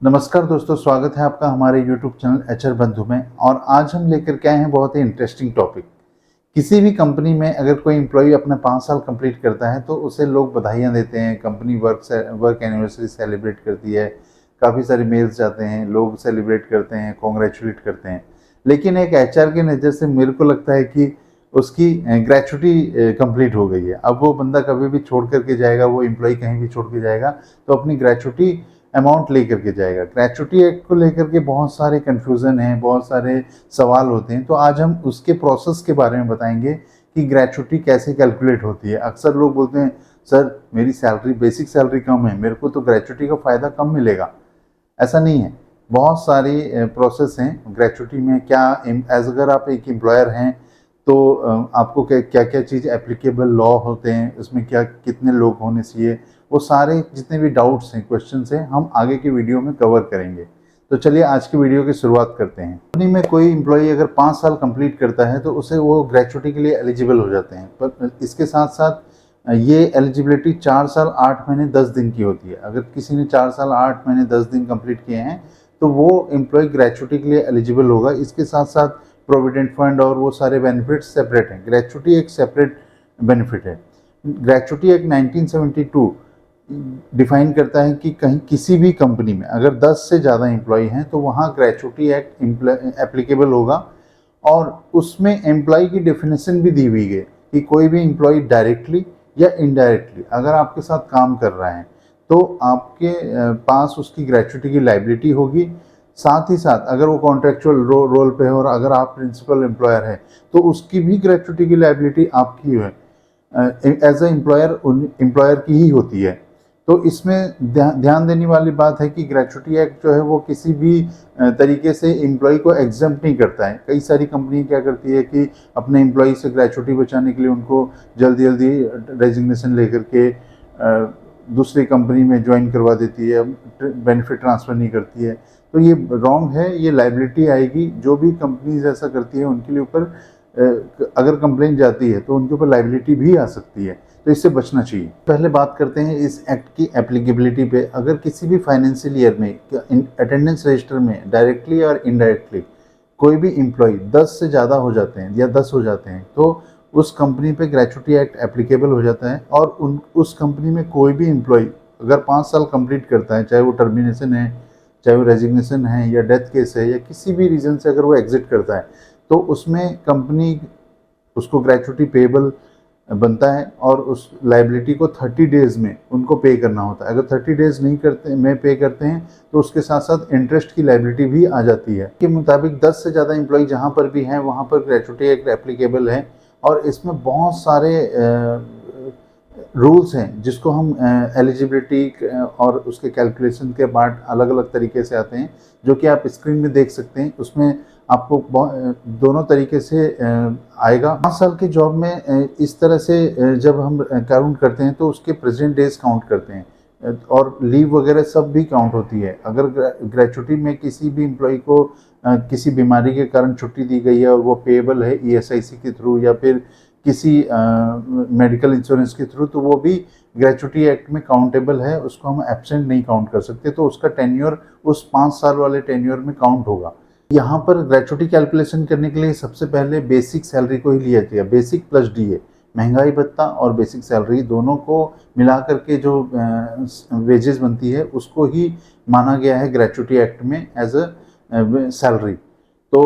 नमस्कार दोस्तों, स्वागत है आपका हमारे YouTube चैनल एचआर बंधु में। और आज हम लेकर के आए हैं बहुत ही इंटरेस्टिंग टॉपिक। किसी भी कंपनी में अगर कोई एम्प्लॉय अपने 5 साल कंप्लीट करता है तो उसे लोग बधाइयाँ देते हैं, कंपनी वर्क एनिवर्सरी सेलिब्रेट करती है, काफ़ी सारे मेल्स जाते हैं, लोग सेलिब्रेट करते हैं, कॉन्ग्रेचुलेट करते हैं। लेकिन एक एचआर की नज़र से मेरे को लगता है कि उसकी ग्रेचुटी कंप्लीट हो गई है। अब वो बंदा कभी भी छोड़ करके जाएगा, वो एम्प्लॉय कहीं भी छोड़ के जाएगा तो अपनी ग्रेचुटी अमाउंट लेकर के जाएगा। ग्रेचुटी एक्ट को लेकर के बहुत सारे कन्फ्यूज़न हैं, बहुत सारे सवाल होते हैं। तो आज हम उसके प्रोसेस के बारे में बताएंगे कि ग्रेचुटी कैसे कैलकुलेट होती है। अक्सर लोग बोलते हैं सर मेरी सैलरी बेसिक सैलरी कम है, मेरे को तो ग्रेचुटी का फ़ायदा कम मिलेगा। ऐसा नहीं है, बहुत सारी प्रोसेस हैं ग्रेचुटी में। क्या एज अगर आप एक एम्प्लॉयर हैं तो आपको क्या क्या चीज़ एप्लीकेबल लॉ होते हैं, उसमें क्या कितने लोग होने चाहिए, वो सारे जितने भी डाउट्स हैं, क्वेश्चंस हैं, हम आगे की वीडियो में कवर करेंगे। तो चलिए आज की वीडियो की शुरुआत करते हैं। कंपनी में कोई एम्प्लॉई अगर 5 साल कंप्लीट करता है तो उसे वो ग्रेचुटी के लिए एलिजिबल हो जाते हैं। पर इसके साथ साथ ये एलिजिबिलिटी 4 साल 8 महीने 10 दिन की होती है। अगर किसी ने 4 साल 8 महीने 10 दिन कंप्लीट किए हैं तो वो एम्प्लॉय ग्रेचुटी के लिए एलिजिबल होगा। इसके साथ साथ प्रोविडेंट फंड और वो सारे बेनिफिट्स सेपरेट हैं। ग्रेचुटी एक सेपरेट बेनिफिट है। ग्रेचुटी एक्ट 1972 डिफाइन करता है कि कहीं किसी भी कंपनी में अगर 10 से ज़्यादा एम्प्लॉय हैं तो वहाँ ग्रेचुटी एक्ट एप्लीकेबल होगा। और उसमें एम्प्लॉय की डेफिनेशन भी दी हुई है कि कोई भी एम्प्लॉय डायरेक्टली या इनडायरेक्टली अगर आपके साथ काम कर रहा है तो आपके पास उसकी ग्रेचुटी की लायबिलिटी होगी। साथ ही साथ अगर वो कॉन्ट्रेक्चुअल रोल पे है और अगर आप प्रिंसिपल एम्प्लॉयर हैं तो उसकी भी ग्रेचुटी की लायबिलिटी आपकी है, एज ए एम्प्लॉयर की ही होती है। तो इसमें ध्यान देने वाली बात है कि ग्रेचुटी एक्ट जो है वो किसी भी तरीके से एम्प्लॉय को एग्जम्प्ट नहीं करता है। कई सारी कंपनी क्या करती है कि अपने एम्प्लॉय से ग्रेचुटी बचाने के लिए उनको जल्दी जल्दी रेजिग्नेशन लेकर के दूसरी कंपनी में ज्वाइन करवा देती है, बेनिफिट ट्रांसफ़र नहीं करती है। तो ये रॉन्ग है, ये लाइबिलिटी आएगी। जो भी कंपनीज ऐसा करती है उनके लिए ऊपर अगर कंप्लेंट जाती है तो उनके ऊपर लाइबिलिटी भी आ सकती है। तो इससे बचना चाहिए। पहले बात करते हैं इस एक्ट की एप्लीकेबिलिटी पे। अगर किसी भी फाइनेंशियल ईयर में अटेंडेंस रजिस्टर में डायरेक्टली और इनडायरेक्टली कोई भी एम्प्लॉय 10 से ज़्यादा हो जाते हैं या 10 हो जाते हैं तो उस कंपनी पे ग्रेचुटी एक्ट एप्लीकेबल हो जाता है। और उस कंपनी में कोई भी एम्प्लॉय अगर 5 साल कंप्लीट करता है, चाहे वो टर्मिनेशन है, चाहे वो रेजिग्नेशन है या डेथ केस है या किसी भी रीज़न से अगर वो एग्जिट करता है तो उसमें कंपनी उसको ग्रेचुटी पेबल बनता है और उस लाइबिलिटी को 30 डेज़ में उनको पे करना होता है। अगर 30 डेज़ नहीं करते में पे करते हैं तो उसके साथ साथ इंटरेस्ट की लाइबिलिटी भी आ जाती है। के मुताबिक 10 से ज़्यादा एम्प्लॉय जहाँ पर भी हैं वहाँ पर ग्रेचुटी एक्ट एप्लीकेबल है। और इसमें बहुत सारे रूल्स हैं जिसको हम एलिजिबिलिटी और उसके कैलकुलेशन के पार्ट अलग अलग तरीके से आते हैं, जो कि आप स्क्रीन में देख सकते हैं। उसमें आपको दोनों तरीके से आएगा। 5 साल के जॉब में इस तरह से जब हम काउंट करते हैं तो उसके प्रेजेंट डेज काउंट करते हैं और लीव वगैरह सब भी काउंट होती है। अगर ग्रेचुटी में किसी भी एम्प्लॉय को किसी बीमारी के कारण छुट्टी दी गई है और वो पेएबल है ईएसआईसी के थ्रू या फिर किसी मेडिकल इंश्योरेंस के थ्रू, तो वो भी ग्रेचुटी एक्ट में काउंटेबल है, उसको हम एब्सेंट नहीं काउंट कर सकते। तो उसका टेन्योर उस 5 साल वाले टेन्योर में काउंट होगा। यहाँ पर ग्रेचुटी कैलकुलेशन करने के लिए सबसे पहले बेसिक सैलरी को ही लिया गया। बेसिक प्लस डीए, महंगाई भत्ता और बेसिक सैलरी दोनों को मिला करके जो वेजेस बनती है उसको ही माना गया है ग्रेचुटी एक्ट में एज अ सैलरी। तो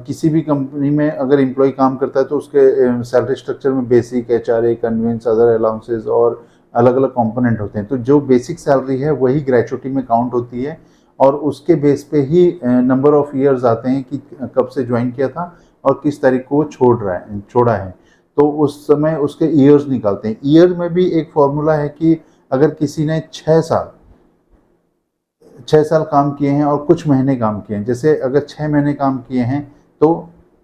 किसी भी कंपनी में अगर एम्प्लॉय काम करता है तो उसके सैलरी स्ट्रक्चर में basic, HRA, conveyance, other allowances और अलग अलग कंपोनेंट होते हैं। तो जो बेसिक सैलरी है वही ग्रेचुटी में काउंट होती है और उसके बेस पे ही नंबर ऑफ ईयर्स आते हैं कि कब से ज्वाइन किया था और किस तारीख को वो छोड़ा है। तो उस समय उसके ईयर्स निकालते हैं। ईयर में भी एक फॉर्मूला है कि अगर किसी ने 6 साल काम किए हैं और कुछ महीने काम किए हैं, जैसे अगर 6 महीने काम किए हैं तो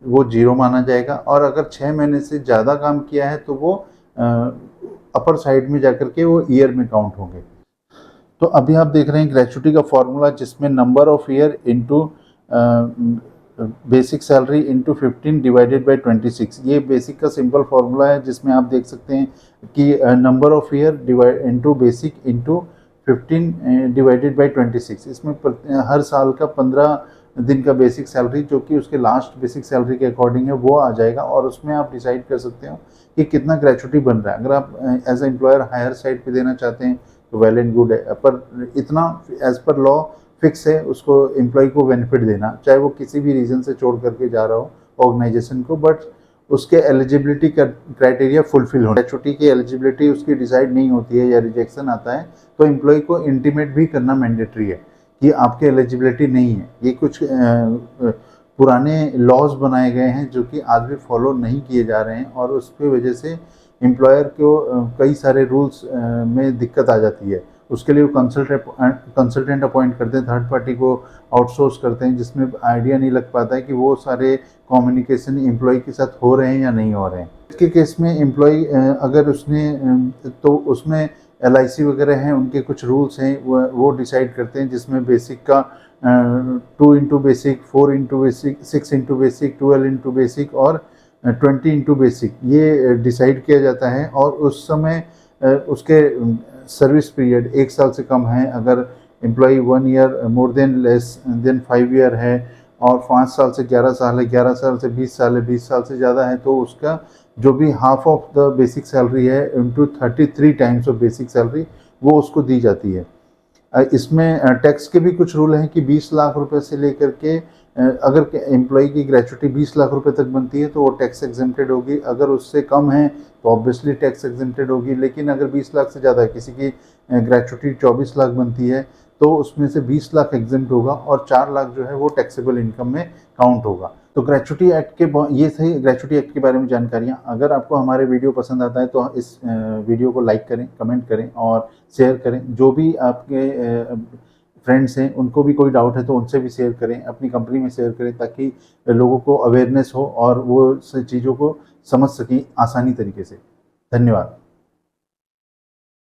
वो 0 माना जाएगा और अगर 6 महीने से ज़्यादा काम किया है तो वो अपर साइड में जाकर के वो ईयर में काउंट होंगे। तो अभी आप देख रहे हैं ग्रेचुटी का फॉर्मूला जिसमें number of year into basic salary into 15 divided by 26। ये बेसिक का सिंपल फार्मूला है जिसमें आप देख सकते हैं कि number of year divide into basic into 15 divided by 26, इसमें हर साल का 15 दिन का बेसिक सैलरी जो कि उसके लास्ट बेसिक सैलरी के अकॉर्डिंग है वो आ जाएगा, और उसमें आप डिसाइड कर सकते हो कि कितना ग्रेचुटी बन रहा है। अगर आप as a employer higher side पे देना चाहते हैं तो वेल एंड गुड है, पर इतना एज पर लॉ फिक्स है उसको एम्प्लॉय को बेनिफिट देना, चाहे वो किसी भी रीज़न से छोड़ करके जा रहा हो ऑर्गेनाइजेशन को, बट उसके एलिजिबिलिटी क्राइटेरिया फुलफिल होना। ग्रेचुटी की एलिजिबिलिटी उसकी डिसाइड नहीं होती है या रिजेक्शन आता है तो एम्प्लॉय को इंटीमेट भी करना मैंडेटरी है कि आपके एलिजिबिलिटी नहीं है। ये कुछ पुराने लॉज बनाए गए हैं जो कि आज भी फॉलो नहीं किए जा रहे हैं, और उसकी वजह से एम्प्लॉयर को कई सारे रूल्स में दिक्कत आ जाती है। उसके लिए वो कंसल्टेंट अपॉइंट करते हैं, थर्ड पार्टी को आउटसोर्स करते हैं, जिसमें आइडिया नहीं लग पाता है कि वो सारे कम्युनिकेशन एम्प्लॉय के साथ हो रहे हैं या नहीं हो रहे हैं। इसके केस में एम्प्लॉय अगर उसने तो उसमें LIC वगैरह हैं, उनके कुछ रूल्स हैं, वो डिसाइड करते हैं, जिसमें बेसिक का 2 into basic, 4 into basic, 6 into basic, 12 into basic और 20 इंटू बेसिक ये डिसाइड किया जाता है। और उस समय उसके सर्विस पीरियड 1 साल से कम है, अगर employee 1 year more than less than 5 year है, और 5 साल से 11 साल है, 11 साल से 20 साल है, 20 साल से ज़्यादा है, तो उसका जो भी half of the basic salary है into 33 times of basic salary वो उसको दी जाती है। इसमें टैक्स के भी कुछ रूल हैं कि 20 लाख रुपए से लेकर के अगर एम्प्लॉय की ग्रेचुटी 20 लाख रुपए तक बनती है तो वो टैक्स एग्जेम्प्टेड होगी, अगर उससे कम है तो ऑब्वियसली टैक्स एग्जेम्प्टेड होगी। लेकिन अगर 20 लाख से ज़्यादा है, किसी की ग्रेचुटी 24 लाख बनती है तो उसमें से 20 लाख एग्जेम्प्ट होगा और 4 लाख जो है वो टैक्सेबल इनकम में काउंट होगा। तो ग्रेचुटी एक्ट के ये थे ग्रेचुटी एक्ट के बारे में जानकारियाँ। अगर आपको हमारे वीडियो पसंद आता है तो इस वीडियो को लाइक करें, कमेंट करें और शेयर करें। जो भी आपके फ्रेंड्स हैं उनको भी कोई डाउट है तो उनसे भी शेयर करें, अपनी कंपनी में शेयर करें, ताकि लोगों को अवेयरनेस हो और वो चीज़ों को समझ सकें आसानी तरीके से। धन्यवाद।